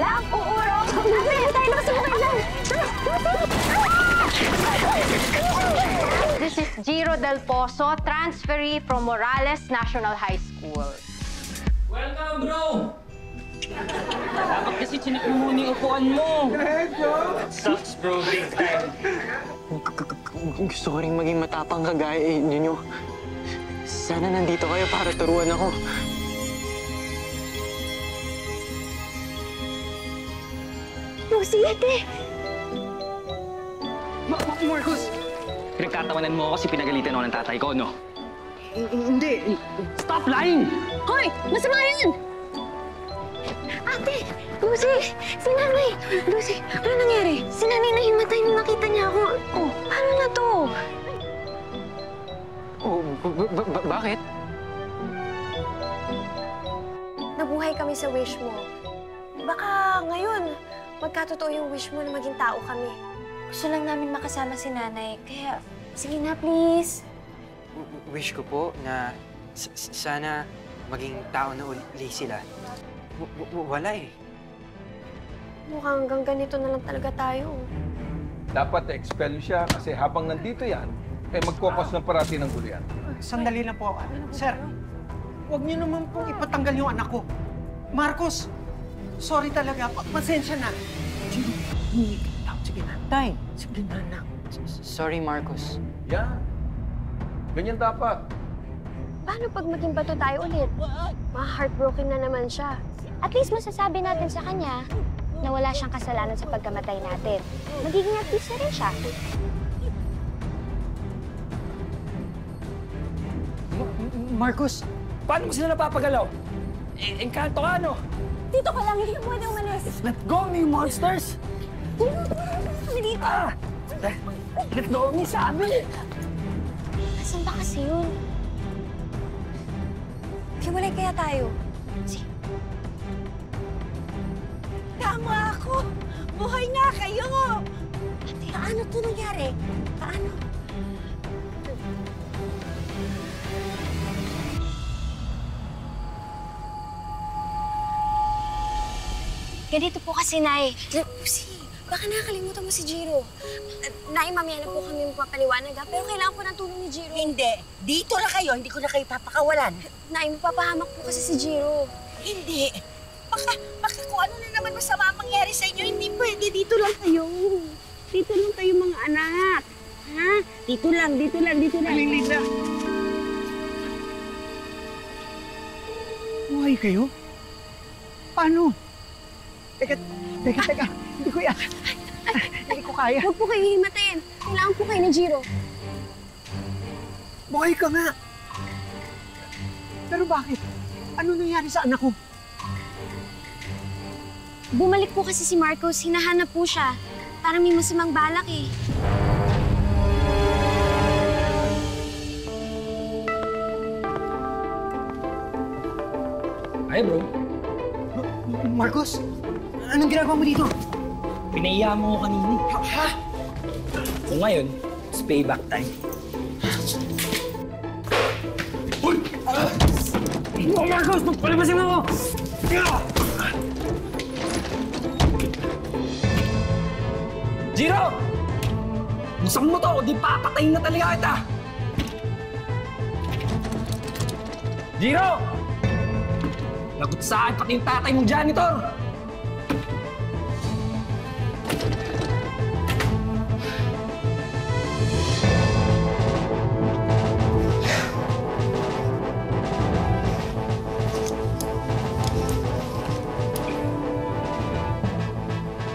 walang uurong. Ate, tayo na sa mukha lang. This is Jiro Del Pozo, transferee from Morales National High School. Welcome, bro! Dapat kasi chinik mo muna yung upuan mo. Hey, bro! Sucks, bro. Big time. Gusto ko rin maging matapang kagaya ninyo. Sana nandito kayo para turuan ako. Lucy, ate! Marcos! Pinagtatawanan mo ako kasi pinagalitan ako ng tatay ko, no? Hindi! Stop lying! Hoy! Masama yan! Ate! Lucy! Si Nanay! Lucy, ano nangyari? Si Nanay nahimatay nung nakita niya ako. Oh, paano na to? Oh, bakit? Nabuhay kami sa wish mo. Baka ngayon, magkatotoo yung wish mo na maging tao kami. Gusto lang namin makasama si Nanay, kaya sige na, please. Wish ko po na sana maging tao na uli sila. Wala eh. Mukhang hanggang ganito na lang talaga tayo. Dapat expel siya kasi habang nandito yan, magkukos ng parati ng gulo yan. Sandali lang po. Sir, huwag niyo naman pong ipatanggal yung anak ko. Marcos, sorry talaga. Pasensya na. Sige na. Tay, sige na, anak. Sorry, Marcos. Yan. Ganyan dapat. Paano pag maging bato tayo ulit? Ma-heartbroken na naman siya. At least masasabi natin sa kanya na wala siyang kasalanan sa pagkamatay natin. Magiging at least na rin siya. Marcos, Paano mo sila napapagalaw? Engkanto ka, no? Dito ka lang, hindi ka pwede umalis. Let go me, monsters! Kami dito. Let go me, sabi! Nasaan ba kasi yun? Hiwalay kaya tayo? Tama ako! Buhay nga kayo! Ate, paano to nangyari? Paano? Ganito po kasi, Nay. Lucy, baka nakakalimutan mo si Jiro. Nay, mamaya na po kami magpapaliwanag, ha? Pero kailangan po ng tulong ni Jiro. Hindi. Dito na kayo. Hindi ko na kayo papakawalan. Nay, mapapahamak po kasi si Jiro. Hindi. Baka kung ano na naman masama ang mangyari sa inyo, hindi pwede. Dito lang kayo. Dito lang kayo, mga anak. Ha? Dito lang, dito lang, dito lang. Linda. Buhay kayo? Paano? Teka. Hindi ko yan. Hindi ko kaya. Huwag po kayo himatayin. Kailangan po kayo ni Jiro. Buhay ka nga. Pero bakit? Ano nangyari sa anak ko? Bumalik po kasi si Marcos. Hinahanap po siya. Parang may masamang balak eh. Ay, bro. Marcos, anong ginagawa mo dito? Pinaiya mo ko kanina. Ha? So ngayon, it's payback time. Uy! Marcos, palibasin mo ako! Jiro! Gusto mo to, di papatayin na talaga kita! Jiro! Lagot sa akin pati yung tatay mong janitor!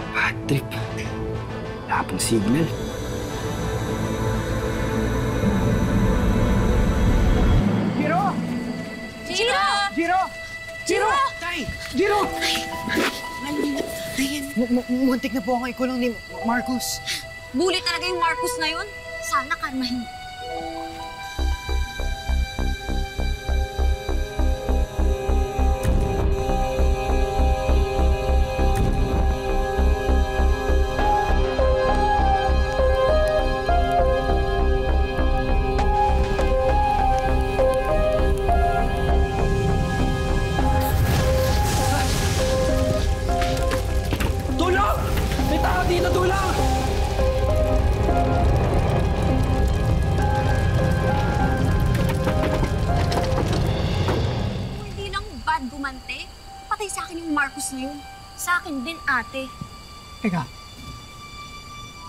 Bad trip. Wala pong signal. Jiro! Jiro! Jiro! Jiro! Tay! Jiro! Muntik na po akong ikulong ni Marcos. Bully talaga yung Marcos na yun. Sana karmahin. at gumante. Patay sa akin yung Marcos na yun. Sa akin din, ate. Teka,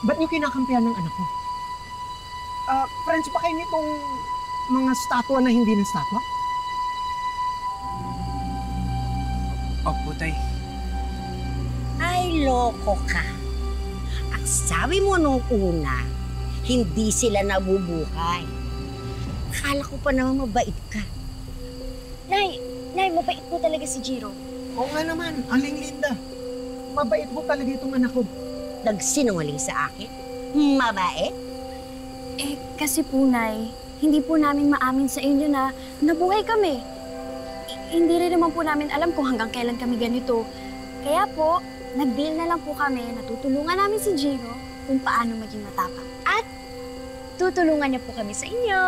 ba't niyo kinakampihan ng anak ko? Friends ba kayo nitong mga statwa na hindi ng statwa? Opo, Tay. Ay, loko ka. Ang sabi mo nung una, hindi sila nabubuhay. Akala ko pa naman mabait ka. Nay, mabait po talaga si Jiro. Oo nga naman, Aling Linda. Mabait po talaga itong anak ko. Nagsinungaling sa akin? Mabait? Eh, kasi po, Nay, hindi po namin maamin sa inyo na nabuhay kami. Hindi rin naman po namin alam kung hanggang kailan kami ganito. Kaya po, nag-deal na lang po kami na tutulungan namin si Jiro kung paano maging matapang. At tutulungan niya po kami sa inyo.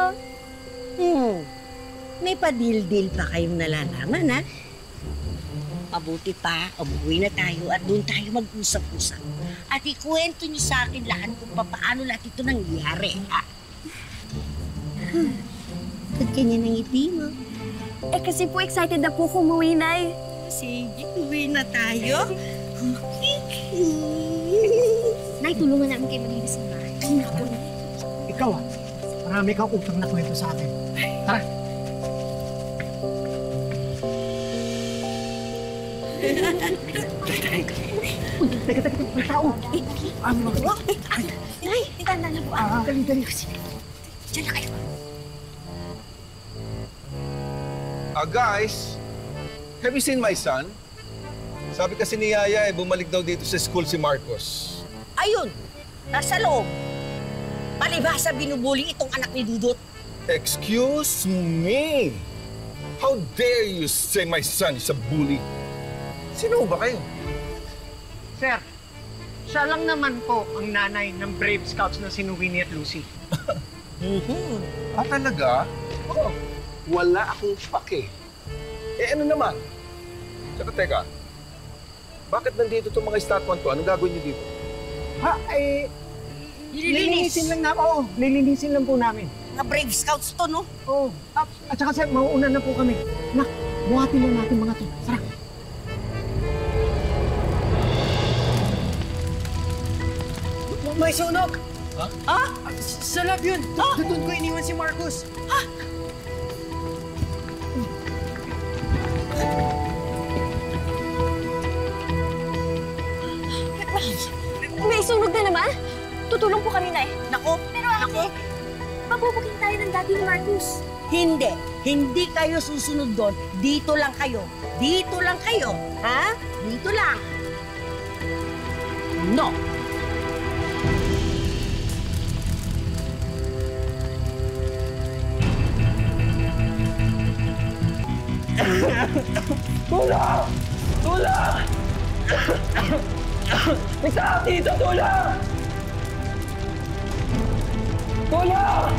May padil-dil pa kayong nalalaman, ha? Mabuti pa, umuwi na tayo at doon tayo mag-usap-usap. At ikuwento niyo sa akin lahat kung paano lahat ito nangyari, ha? Ba't ganyan ang ngiti mo? Eh, kasi po excited na po umuwi, Nay. Sige, uwi na tayo. Nay, tulungan namin kayo maglinis ng bahay. Ay, naku, Nay. Ikaw marami kang utang na kwento sa akin. Tara. Teka, may tao. Nay, tanda na po. Dali. Diyan na kayo. Guys, have you seen my son? Sabi kasi ni Yaya bumalik daw dito sa school si Marcos. Ayun, nasa loob. Palibhasa binubuli itong anak ni Dudut. Excuse me? How dare you say my son is a bully? Sino ba kayo? Sir, siya lang naman po ang nanay ng Brave Scouts na si Winnie at Lucy. Talaga? Oh, wala akong pake. Eh ano naman? Tsaka teka, bakit nandito itong mga estatwan to? Anong gagawin niyo dito? Lilinisin lang na. Oo, lilinisin lang po namin. Mga Brave Scouts to, no? Oo. At saka sir, mauuna na po kami. Nak, buhatin lang natin mga to. Tara. May sunog! Ha? Sa lab yun! Doon ko iniwan si Marcos. May sunog na naman? Tutulong po kami, Nay. Nako, Pero ate, mabubuking tayo ng daddy ni Marcos. hindi. Hindi kayo susunod doon. Dito lang kayo. Dito lang kayo. Ha? Dito lang. No. Tulong! Tulong! May tao dito! Tulong! Tulong!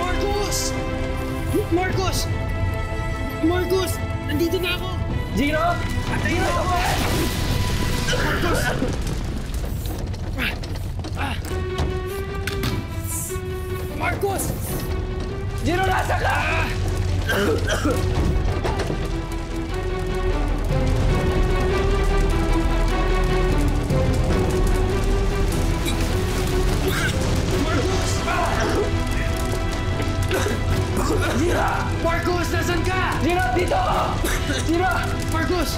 Marcos! Marcos! Marcos! Nandito na ako! Gino! Gino! Marcos! Gino, nasa ka? Marcos, nasan ka? Gino, dito ako! Gino! Marcos!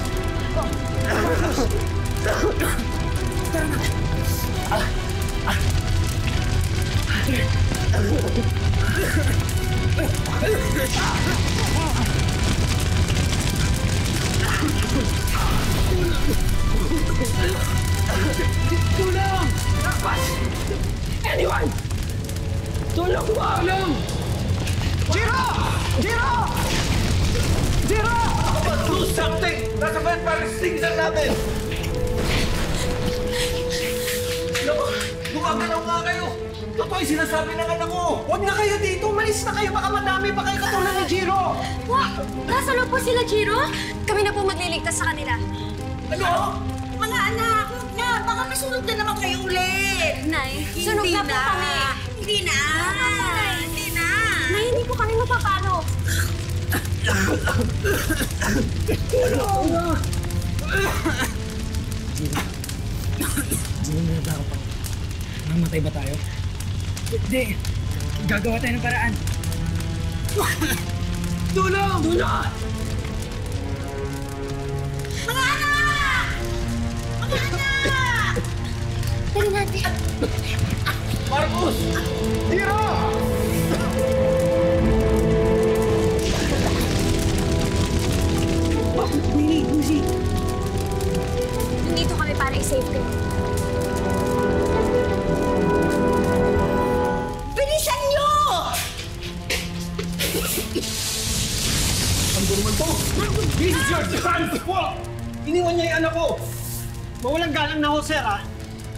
Tulong! Anyone! Tulong mo! Tulong! Jiro! Jiro! Jiro! Do something! Nasa vampire extinction natin! Naku, gumagalaw nga kayo! Totoo yung sinasabi ng anak ko! Huwag na kayo dito! Malis na kayo! Baka madami pa kayo katulad ni Jiro! Nasa loob po sila, Jiro? Kami na po magliligtas sa kanila. Ano? Mga anak, huwag na. Baka masunod na naman kayo ulit. Nay, Susunog na po kami. Hindi na! Hindi na! Nay, hindi po kami mapapano. Hindi mo na ako pa. Mamatay ba tayo? Hindi. Gagawa tayo ng paraan. Tulong! Tulong! Mga anak! Mga anak! Dali natin. Marcos! Jiro! Willie, Lucy. Nandito kami para i-save kayo. Bilisan niyo! Ano naman to? This is your son's fault! Iniwan niya yung anak ko. Mawalang galang na ho, sir, ha?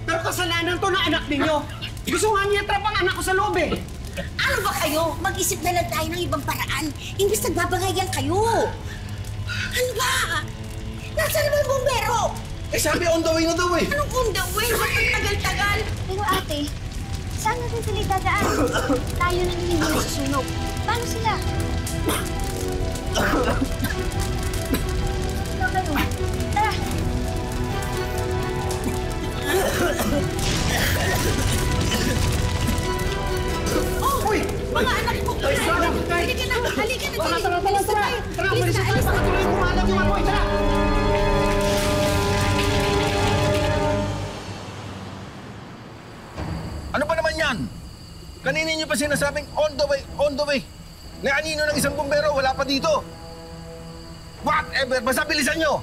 Pero kasalanan to ng anak ninyo. Gusto nga niya trap ang anak ko sa loob, eh. Ano ba kayo? Mag-isip na lang tayo ng ibang paraan. Imbis nagbabangayan kayo. Ano ba? Nasaan naman yung bumbero? Eh sabi on the way na daw eh. Anong on the way? Ba't ang tagal-tagal? Pero ate, saan natin sila dadaan? Tayo na hindi na susunog. Paano sila? Ikaw kayo. Tara. Oh! Uy! Mga anak ko! Halika na! Halika na! Tara, tara, tara, tara! Tara, bilis na tayo para tuloy kumalag yung apoy. Tara! Ano ba naman yan? Kanina niyo pa sinasabing on the way, on the way. Na anino ng isang bumbero, wala pa dito. Whatever, basta bilisan nyo.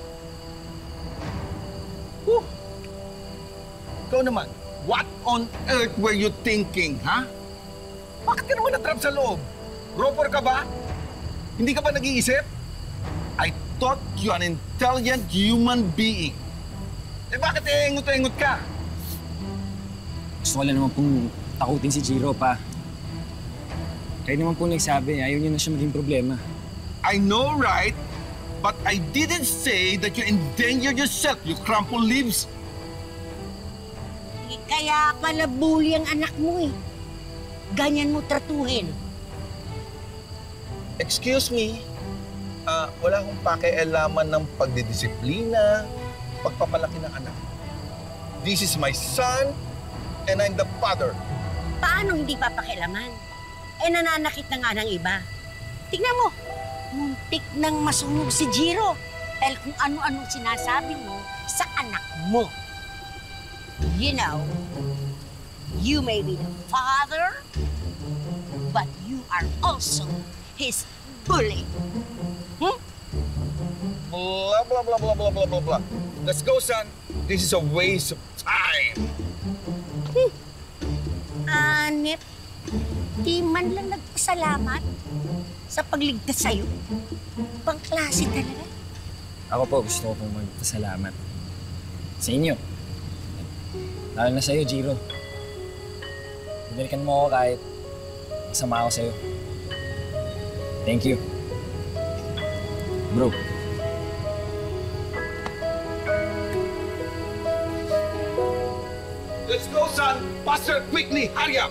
Whew. Ikaw naman, what on earth were you thinking, ha? Bakit ka naman natrap sa loob? Roper ka ba? Hindi ka ba nag-iisip? I thought you an intelligent human being. Eh bakit engot-engot ka? Gusto ko lang naman pong takutin si Jiro, pa. Kayo naman po nagsabi, ayaw niyo na siya maging problema. I know, right? But I didn't say that you endangered yourself, you crumpled leaves. Kaya pala bully ang anak mo eh. Ganyan mo tratuhin. Excuse me, wala akong pakialaman ng pagdidisiplina, pagpapalaki ng anak. This is my son, and I'm the father. Paano hindi papakialaman? Eh nananakit na nga ng iba. Tingnan mo, muntik nang masunog si Jiro. Dahil kung ano-anong sinasabi mo sa anak mo. You know, you may be the father, but you are also his bully. Hmm? Blah, blah, blah, blah, blah, blah, blah, blah. Let's go, son. This is a waste of time. Anip, di man lang nagpasalamat sa pagligtas sa'yo. Pangklase talaga. Ako po, gusto ko pong magpasalamat sa inyo. Lalo na sa'yo, Jiro. Pinalikan mo ako kahit masama ako sa'yo. Thank you. Bro. Let's go, son. Faster, quickly. Hurry up.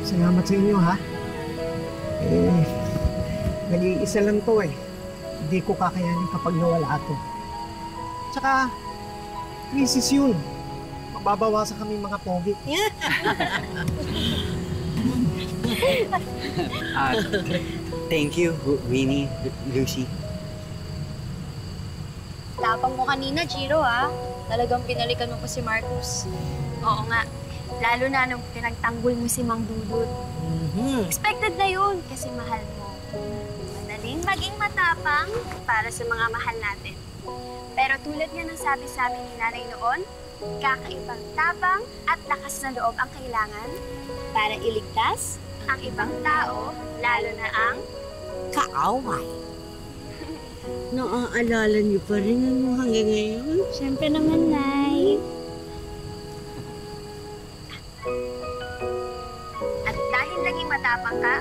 Salamat sa inyo, ha? Eh, nag-iisa lang to eh. Hindi ko kakayanin kapag nawala ito. Tsaka, crisis yun. Mababawasan kami mga pogi. Thank you, Winnie, Lucy. Tapang mo kanina, Jiro, ha? Talagang pinalikan mo pa si Marcos. Oo nga. Lalo na nung pinagtanggol mo si Mang Dudut. Expected na yun kasi mahal mo. Madaling maging matapang para sa mga mahal natin. Pero tulad nga ng sabi sa amin ni Nanay noon, kakaibang tapang at lakas na loob ang kailangan para iligtas ang ibang tao, lalo na ang Kaaway. Naaalala niyo pa rin ano hanggang ngayon? Siyempre naman, Nay. At dahil naging matapang ka,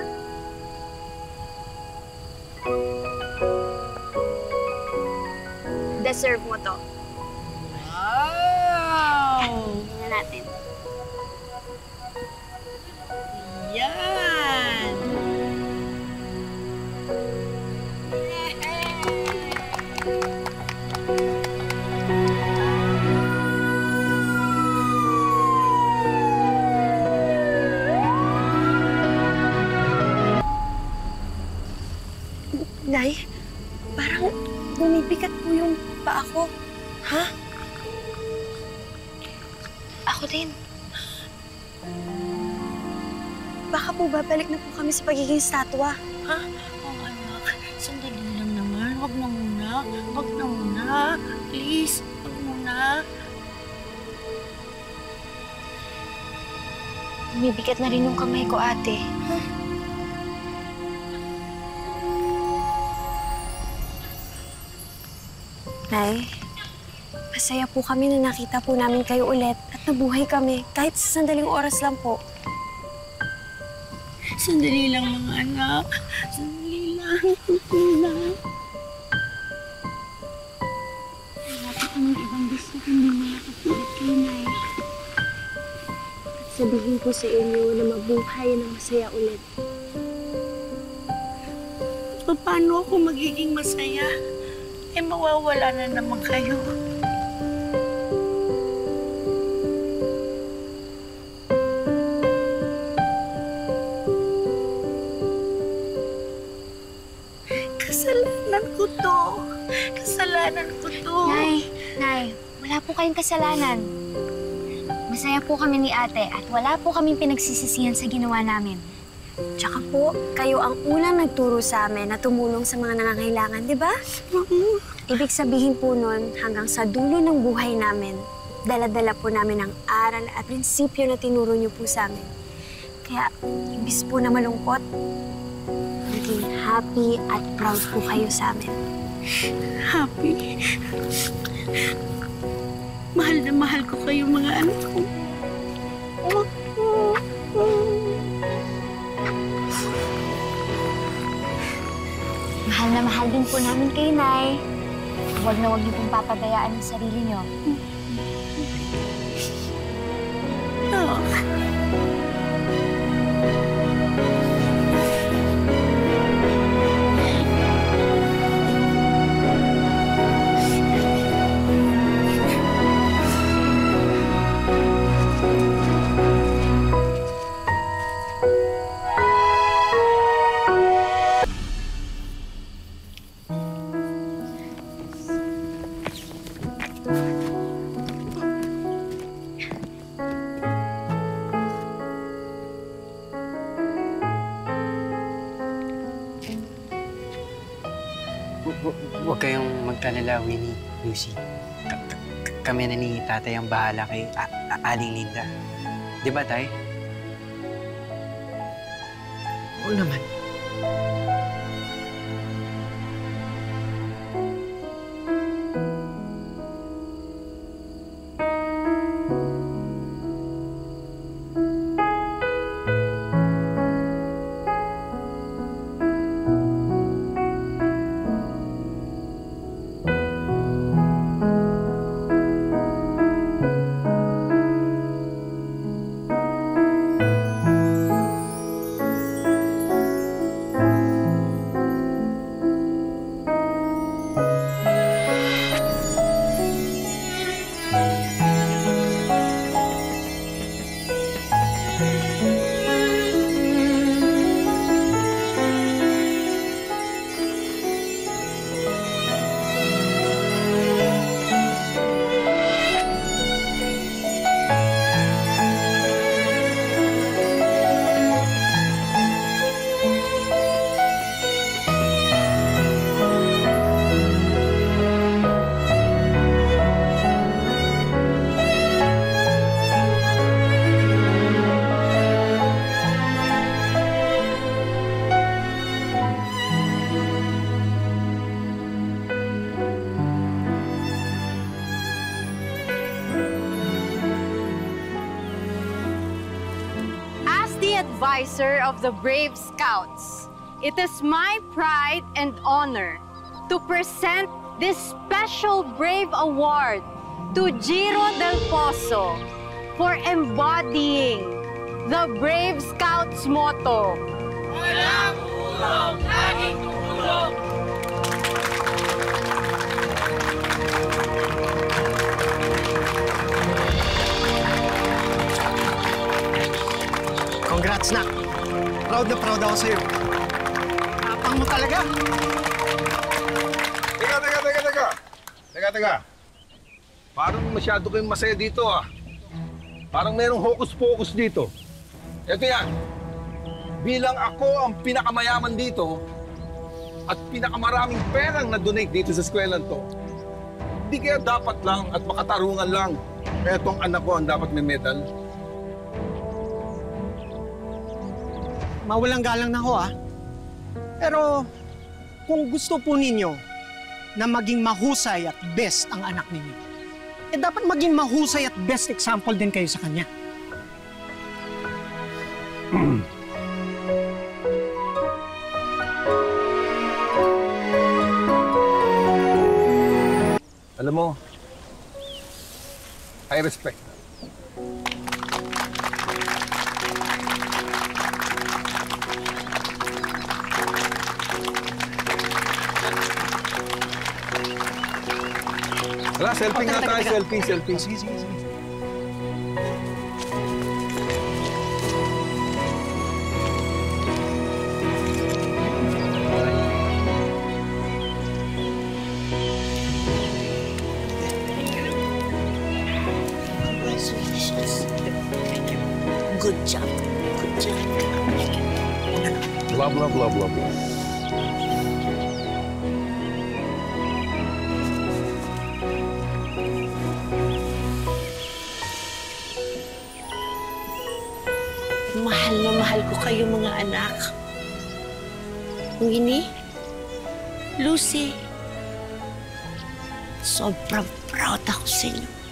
deserve mo to. Wow! Tingnan natin. Yan! Nay, parang bumibigat po yung paa ko. Ha? Ako din. Baka po babalik na po kami sa pagiging statwa. Ha? Oh, anak, sandali lang naman. Wag na muna. Wag na muna. Please, wag muna. Bumibigat na rin yung kamay ko, ate. Nay, masaya po kami na nakita po namin kayo ulit at nabuhay kami kahit sa sandaling oras lang po. Sandali lang, mga anak. Sandali lang. Wala po kaming ibang gusto kundi makakapilit kayo, Nay. At sabihin ko sa inyo na mabuhay na masaya ulit. Paano ako magiging masaya? Eh, mawawala na naman kayo. Kasalanan ko to. Kasalanan ko to. Nay, wala po kayong kasalanan. Masaya po kami ni ate at wala po kaming pinagsisisihan sa ginawa namin. Tsaka po, kayo ang unang nagturo sa amin na tumulong sa mga nangangailangan, di ba? Ibig sabihin po nun, hanggang sa dulo ng buhay namin, dala-dala po namin ang aral at prinsipyo na tinuro niyo po sa amin. Kaya, imbis po na malungkot, naging happy at proud po kayo sa amin. Happy. Mahal na mahal ko kayo, mga anak ko. Mahal na mahal din po namin kayo, Nay. Huwag na huwag niyo pong papabayaan ang sarili niyo. Oh. Huwag kayong magkalala, Winnie, Lucy. Kami na ni tatay ang bahala kay Aling Linda. Di ba, tay? Oo naman. Advisor of the Brave Scouts, it is my pride and honor to present this special Brave Award to Jiro Del Pozo for embodying the Brave Scouts motto. Walang ulong, laging tumulong. Congrats, Nak. Proud na proud ako sa'yo. Tapang mo talaga. Teka. Parang masyado kayong masaya dito, ah. Parang merong hocus-pocus dito. Ito yan. Bilang ako ang pinakamayaman dito at pinakamaraming perang na-donate dito sa eskwelahan to, hindi kaya dapat lang at makatarungan lang etong anak ko ang dapat may medal. Mawalang galang na ako, ah. Pero kung gusto po ninyo na maging mahusay at best ang anak ninyo, eh dapat maging mahusay at best example din kayo sa kanya. Alam mo, I respect. Wala, selfie nga tayo, selfie. Sige. Congratulations. Thank you. Good job. Blah. Mahal na mahal ko kayo, mga anak. Winnie, Lucy, sobrang proud ako sa inyo.